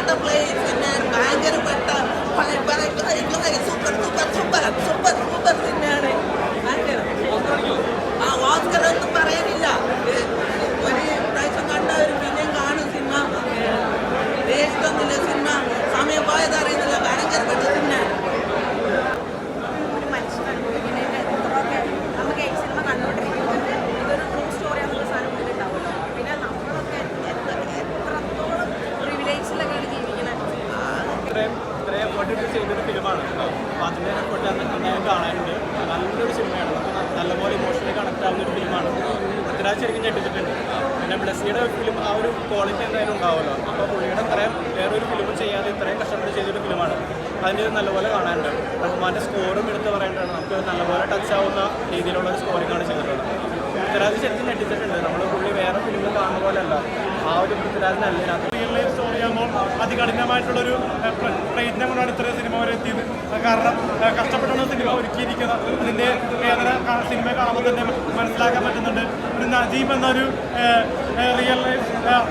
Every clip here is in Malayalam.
ബട്ടർഫ്ലൈ സിനിമയാണ്. ഭയങ്കരപ്പെട്ട super super super super super സിനിമയാണ്. ഭയങ്കര ഓസ്കർ ഒന്നും പറയാനില്ല. ഒരു പ്രാവശ്യം കണ്ട ഒരു പിന്നെയും കാണും സിനിമ. ദേശത്തൊന്നുമില്ല സിനിമ, സമയം പോയത് അറിയുന്നില്ല. ഭയങ്കരപ്പെട്ട സിനിമയാണ്. ഒരു മനുഷ്യനാണ് എത്രയൊക്കെ നമുക്ക് ഈ സിനിമ കണ്ടുകൊണ്ടിരിക്കുമ്പോൾ ഇതൊരു ട്രൂ സ്റ്റോറി എന്നുള്ള സാധനം മുന്നിലുണ്ടാവുമല്ലോ. പിന്നെ നമ്മളൊക്കെ എത്രത്തോളം പ്രിവിലേജിലൊക്കെയാണ് ജീവിക്കുന്നത്. ഇത്രയും എഫേർട്ട് ചെയ്തൊരു ഫിലിമാണ്. അപ്പോൾ അതിൻ്റെ എഫേർട്ട് എന്തായാലും കാണാനുണ്ട്. നല്ലൊരു സിനിമയാണ്. നമുക്ക് നല്ലപോലെ ഇമോഷണലി കണക്ട് ആവുന്ന ഒരു ഫിലിമാണ്. പൃഥ്വിരാജ് ശരിക്കും ഞെട്ടിച്ചിട്ടുണ്ട്. പിന്നെ ബ്ലസ്സിയുടെ ഫിലിം ആ ഒരു ക്വാളിറ്റി എന്തായാലും ഉണ്ടാവുമല്ലോ. അപ്പോൾ പുള്ളിയുടെ ഇത്രയും വേറൊരു ഫിലിം ചെയ്യാതെ ഇത്രയും കഷ്ടപ്പെട്ട് ചെയ്തൊരു ഫിലിമാണ്. അതിൻ്റെ നല്ലപോലെ കാണാനുണ്ട്. റഹ്മാൻ്റെ സ്കോറും എടുത്ത് പറയേണ്ടതാണ്. നമുക്ക് നല്ലപോലെ ടച്ച് ആവുന്ന രീതിയിലുള്ള ഒരു സ്കോറിംഗാണ് ചെയ്തിട്ടുള്ളത്. പൃഥ്വിരാജ് ശരിക്കും ഞെട്ടിച്ചിട്ടുണ്ട്. നമ്മൾ പുള്ളി വേറെ ഫിലിമിൽ കാണുന്ന പോലെയല്ല, ആ ഒരു പൃഥ്വിരാജിനല്ല ഇതിനകത്ത്. റിയൽ ലൈഫ് സ്റ്റോറി ആകുമ്പോൾ അതികഠിനമായിട്ടുള്ളൊരു പ്രയത്നം കൊണ്ടാണ് ഇത്രയും സിനിമ വരെ എത്തിയത്. കാരണം കഷ്ടപ്പെട്ടാണ് സിനിമ ഒരുക്കിയിരിക്കുന്നത്. അതിൻ്റെ വേദന സിനിമ കാണുമ്പോൾ തന്നെ മനസ്സിലാക്കാൻ പറ്റുന്നുണ്ട്. ഒരു നജീബ് എന്നൊരു റിയൽ ലൈഫ്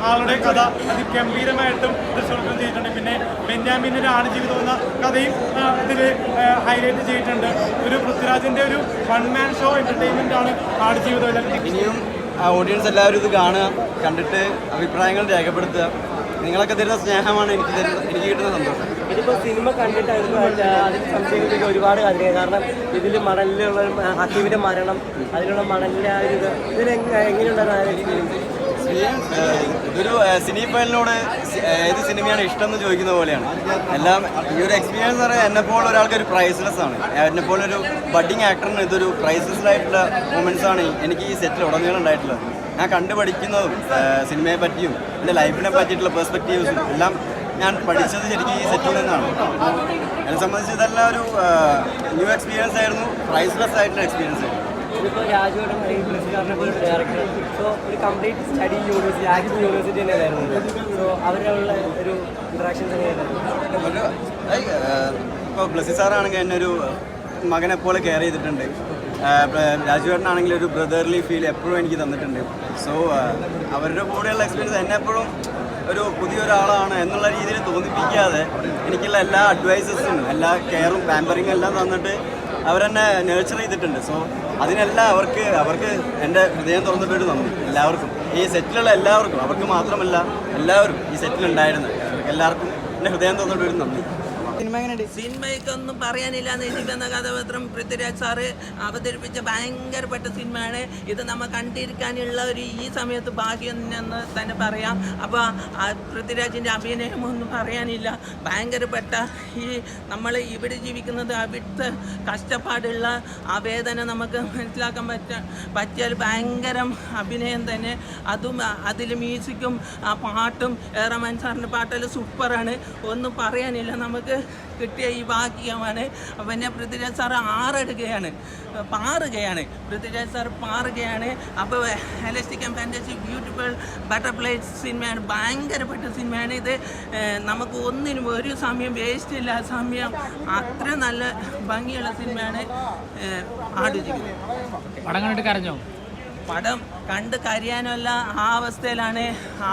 ആളുടെ കഥ അതിഗംഭീരമായിട്ടും ദൃശ്യവൽക്കരണം ചെയ്തിട്ടുണ്ട്. പിന്നെ ബെന്യാമിൻ്റെ ഒരു ആടുജീവിതം എന്ന കഥയും ഇതിൽ ഹൈലൈറ്റ് ചെയ്തിട്ടുണ്ട്. ഒരു പൃഥ്വിരാജിൻ്റെ ഒരു വൺ മാൻ ഷോ എൻ്റർടൈൻമെൻ്റ് ആണ് ആടുജീവിതം. ഇനിയും ഓഡിയൻസ് എല്ലാവരും ഇത് കാണുക, കണ്ടിട്ട് അഭിപ്രായങ്ങൾ രേഖപ്പെടുത്തുക. നിങ്ങളൊക്കെ തരുന്ന സ്നേഹമാണ് എനിക്ക് കിട്ടുന്ന സന്തോഷം. ഇതിപ്പോൾ സിനിമ കണ്ടിട്ടായിരുന്നു അതിൽ സംശയങ്ങളിലേക്ക് ഒരുപാട് കാര്യങ്ങൾ. കാരണം ഇതിൽ മണലിലുള്ള ഹക്കീമിൻ്റെ മരണം, അതിലുള്ള മണലിൻ്റെ ആ ഒരു ഇതിൽ എങ്ങനെയുണ്ടായിരുന്നു? ഇതൊരു സിനി ഫയലിനോട് ഏത് സിനിമയാണ് ഇഷ്ടം എന്ന് ചോദിക്കുന്ന പോലെയാണ്. എല്ലാം ഈ ഒരു എക്സ്പീരിയൻസ് എന്ന് പറയുന്നത് എന്നെപ്പോലെ ഒരാൾക്ക് ഒരു പ്രൈസ്ലെസ് ആണ്. എന്നെപ്പോലെ ഒരു ബഡ്ഡിങ് ആക്ടറിന് ഇതൊരു പ്രൈസ്ലെസ് ആയിട്ടുള്ള മൊമെൻറ്റ്സ് ആണ് എനിക്ക് ഈ സെറ്റിൽ ഉടനീളം ഉണ്ടായിട്ടുള്ളത്. ഞാൻ കണ്ടുപഠിക്കുന്നതും സിനിമയെ പറ്റിയും എൻ്റെ ലൈഫിനെ പറ്റിയിട്ടുള്ള പെർസ്പെക്റ്റീവ്സും എല്ലാം ഞാൻ പഠിച്ചത് ശരിക്കും ഈ സെറ്റിൽ നിന്നാണ്. എന്നെ സംബന്ധിച്ച് ഇതെല്ലാം ഒരു ന്യൂ എക്സ്പീരിയൻസ് ആയിരുന്നു, പ്രൈസ്ലെസ് ആയിട്ടുള്ള എക്സ്പീരിയൻസ് ആയിരുന്നു. ഇതിപ്പോൾ രാജുവേട്ടൻ ബ്ലസ്സിക്കാരനെ പോലെ ഡയറക്ടർ, സോ ഒരു complete study university, acting university തന്നെയായിരുന്നു. സോ അവരുള്ള ഒരു ഇൻട്രാക്ഷൻസ് എങ്ങനെയായിരുന്നു? ഇപ്പോൾ ബ്ലസ്സി സാറാണെങ്കിൽ എന്നെ ഒരു മകനെ പോലെ കെയർ ചെയ്തിട്ടുണ്ട്. രാജുവേട്ടനാണെങ്കിൽ ഒരു ബ്രദർലി ഫീൽ എപ്പോഴും എനിക്ക് തന്നിട്ടുണ്ട്. സോ അവരുടെ കൂടെയുള്ള എക്സ്പീരിയൻസ് എന്നെ എപ്പോഴും ഒരു പുതിയൊരാളാണ് എന്നുള്ള രീതിയിൽ തോന്നിപ്പിക്കാതെ എനിക്കുള്ള എല്ലാ അഡ്വൈസസും എല്ലാ കെയറും പാമ്പറിങ്ങും എല്ലാം തന്നിട്ട് അവരെന്നെ നേർച്ചർ ചെയ്തിട്ടുണ്ട്. സോ അതിനെല്ലാം അവർക്ക് എൻ്റെ ഹൃദയം തുറന്നിട്ടൊരു നന്ദി. എല്ലാവർക്കും, ഈ സെറ്റിലുള്ള എല്ലാവർക്കും, അവർക്ക് മാത്രമല്ല എല്ലാവരും ഈ സെറ്റിലുണ്ടായിരുന്നു എല്ലാവർക്കും എൻ്റെ ഹൃദയം തുറന്നിട്ടൊരു നന്ദി. സിനിമയ്ക്കൊന്നും പറയാനില്ല. നജീബ് എന്ന കഥാപാത്രം പൃഥ്വിരാജ് സാറ് അവതരിപ്പിച്ച ഭയങ്കരപ്പെട്ട സിനിമയാണ്. ഇത് നമ്മൾ കണ്ടിരിക്കാനുള്ള ഒരു ഈ സമയത്ത് ഭാഗ്യം എന്ന് തന്നെ പറയാം. അപ്പോൾ പൃഥ്വിരാജിൻ്റെ അഭിനയമൊന്നും പറയാനില്ല. ഭയങ്കരപ്പെട്ട ഈ നമ്മൾ ഇവിടെ ജീവിക്കുന്നത് അവിടുത്തെ കഷ്ടപ്പാടുള്ള ആ വേദന നമുക്ക് മനസ്സിലാക്കാൻ പറ്റിയാൽ ഭയങ്കരം അഭിനയം തന്നെ. അതും അതിൽ മ്യൂസിക്കും ആ പാട്ടും റഹ്മാൻ സാറിൻ്റെ പാട്ടെല്ലാം സൂപ്പറാണ്. ഒന്നും പറയാനില്ല. നമുക്ക് കിട്ടിയ ഈ ഭാഗ്യമാണ്. പിന്നെ പൃഥ്വിരാജ് സാർ പാറുകയാണ്. പൃഥ്വിരാജ് സാർ പാറുകയാണ്. അപ്പോൾ elastic and fantasy beautiful butterfly സിനിമയാണ്. ഭയങ്കരപ്പെട്ട സിനിമയാണ് ഇത്. നമുക്ക് ഒന്നിനും ഒരു സമയം വേസ്റ്റ് ഇല്ല. സമയം അത്ര നല്ല ഭംഗിയുള്ള സിനിമയാണ് ആടുജീവിതം. പടം കണ്ടിട്ട് കരഞ്ഞോ? പടം കണ്ട് കരയാനല്ല ആ അവസ്ഥയിലാണ്.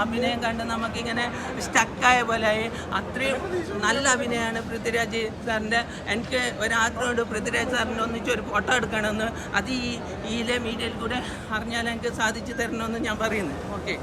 അഭിനയം കണ്ട് നമുക്കിങ്ങനെ സ്റ്റക്കായ പോലെയായി. അത്രയും നല്ല അഭിനയമാണ് പൃഥ്വിരാജ് സാറിൻ്റെ. എനിക്ക് ഒരാഗ്രഹമുണ്ട് പൃഥ്വിരാജ് സാറിൻ്റെ ഒന്നിച്ചൊരു ഫോട്ടോ എടുക്കണമെന്ന്. അത് ഈയിലെ മീഡിയയിൽ കൂടെ അറിഞ്ഞാൽ എനിക്ക് സാധിച്ചു തരണമെന്ന് ഞാൻ പറയുന്നു. ഓക്കെ.